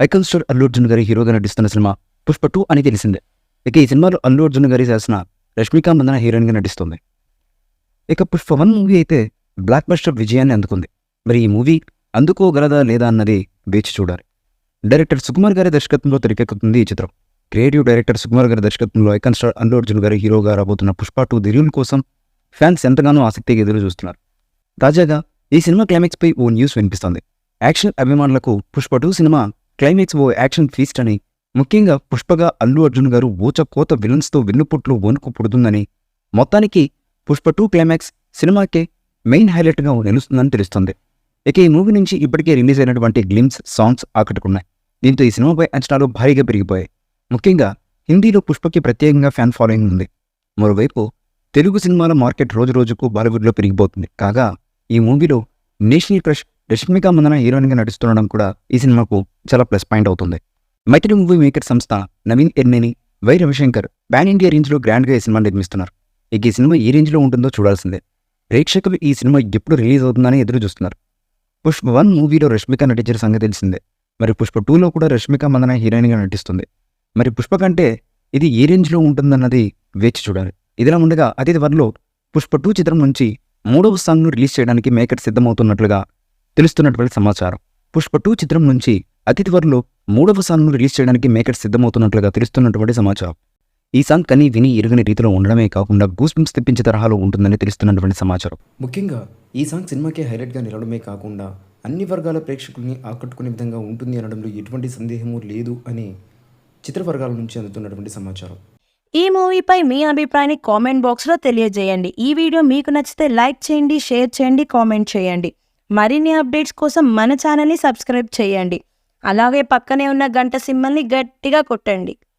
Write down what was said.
Icon star Allu Arjun గారి హీరోగా నటిస్తున్న సినిమా పుష్ప 2 అని తెలిసిందే. ఇక ఈ సినిమాలో అల్లు అర్జున్ గారి సరసన రష్మిక మందన హీరోయిన్గా నటిస్తుంది. ఇక పుష్ప 1 మూవీ అయితే బ్లాక్ బస్టర్ విజయాన్ని అందుకుంది. మరి ఈ మూవీ అందుకోగలదా లేదా అన్నది వేచి చూడాలి. డైరెక్టర్ సుకుమార్ గారి దర్శకత్వంలో తెరకెక్కుతుంది ఈ చిత్రం. క్రియేటివ్ డైరెక్టర్ సుకుమార్ గారి దర్శకత్వంలో ఐకాన్ స్టార్ అల్లు అర్జున్ గారి హీరోగా రాబోతున్న పుష్ప 2 రిలీజ్ కోసం ఫ్యాన్స్ ఎంతగానో ఆసక్తిగా ఎదురు చూస్తున్నారు. తాజాగా ఈ సినిమా క్లైమాక్స్ పై ఓ న్యూస్ వినిపిస్తోంది. యాక్షన్ అభిమానులకు పుష్ప 2 సినిమా క్లైమాక్స్ ఓ యాక్షన్ ఫీస్ట్ అని, ముఖ్యంగా పుష్పగా అల్లు అర్జున్ గారు ఊచకోత విలన్స్తో వెన్నుపుట్లు వణుకు పుడుతుందని, మొత్తానికి పుష్ప 2 క్లైమాక్స్ సినిమాకే మెయిన్ హైలైట్గా నిలుస్తుందని తెలుస్తుంది. ఇక ఈ మూవీ నుంచి ఇప్పటికే రిలీజ్ అయినటువంటి గ్లిమ్స్ సాంగ్స్ ఆకట్టుకున్నాయి. దీంతో ఈ సినిమాపై అంచనాలు భారీగా పెరిగిపోయాయి. ముఖ్యంగా హిందీలో పుష్పకి ప్రత్యేకంగా ఫ్యాన్ ఫాలోయింగ్ ఉంది. మరోవైపు తెలుగు సినిమాల మార్కెట్ రోజురోజుకు బాలీవుడ్లో పెరిగిపోతుంది. కాగా ఈ మూవీలో నేషనల్ క్రష్ రష్మిక మందన హీరోయిన్గా నటిస్తుండడం కూడా ఈ సినిమాకు చాలా ప్లస్ పాయింట్ అవుతుంది. మైత్రి మూవీ మేకర్ సంస్థ Naveen Yerneni, Y Ravishankar pan India రేంజ్లో గ్రాండ్గా ఈ సినిమా నిర్మిస్తున్నారు. ఇక ఈ సినిమా ఏ రేంజ్లో ఉంటుందో చూడాల్సిందే. ప్రేక్షకులు ఈ సినిమా ఎప్పుడు రిలీజ్ అవుతుందని ఎదురు చూస్తున్నారు. పుష్ప 1 మూవీలో రష్మిక నటించిన సంగతి తెలిసిందే. మరి పుష్ప 2లో కూడా రష్మిక మందన హీరోయిన్గా నటిస్తుంది. మరి పుష్ప కంటే ఇది ఏ రేంజ్లో ఉంటుందన్నది వేచి చూడాలి. ఇదిలా ఉండగా అతి త్వరలో పుష్ప 2 చిత్రం నుంచి 3వ సాంగ్ను రిలీజ్ చేయడానికి మేకర్ సిద్ధమవుతున్నట్లుగా తెలుస్తున్నటువంటి సమాచారం. పుష్ప 2 చిత్రం నుంచి అతి త్వరలో 3వ సాంగ్ను రిలీజ్ చేయడానికి మేకర్ సిద్ధమవుతున్నట్లుగా తెలుస్తున్నటువంటి సమాచారం. ఈ సాంగ్ కని విని ఎరుగని రీతిలో ఉండడమే కాకుండా గూస్బంప్స్ తెప్పించే తరహాలో ఉంటుందని తెలుస్తున్నటువంటి సమాచారం. ముఖ్యంగా ఈ సాంగ్ సినిమాకే హైలైట్గా నిలవడమే కాకుండా అన్ని వర్గాల ప్రేక్షకుల్ని ఆకట్టుకునే విధంగా ఉంటుంది అనడంలో ఎటువంటి సందేహము లేదు అని చిత్ర వర్గాల నుంచి అందుతున్నటువంటి సమాచారం. ఈ మూవీపై మీ అభిప్రాయాన్ని కామెంట్ బాక్స్లో తెలియజేయండి. ఈ వీడియో మీకు నచ్చితే లైక్ చేయండి, షేర్ చేయండి, కామెంట్ చేయండి. మరిన్ని అప్డేట్స్ కోసం మన ఛానల్ని సబ్స్క్రైబ్ చేయండి. అలాగే పక్కనే ఉన్న గంట సింబల్ని గట్టిగా కొట్టండి.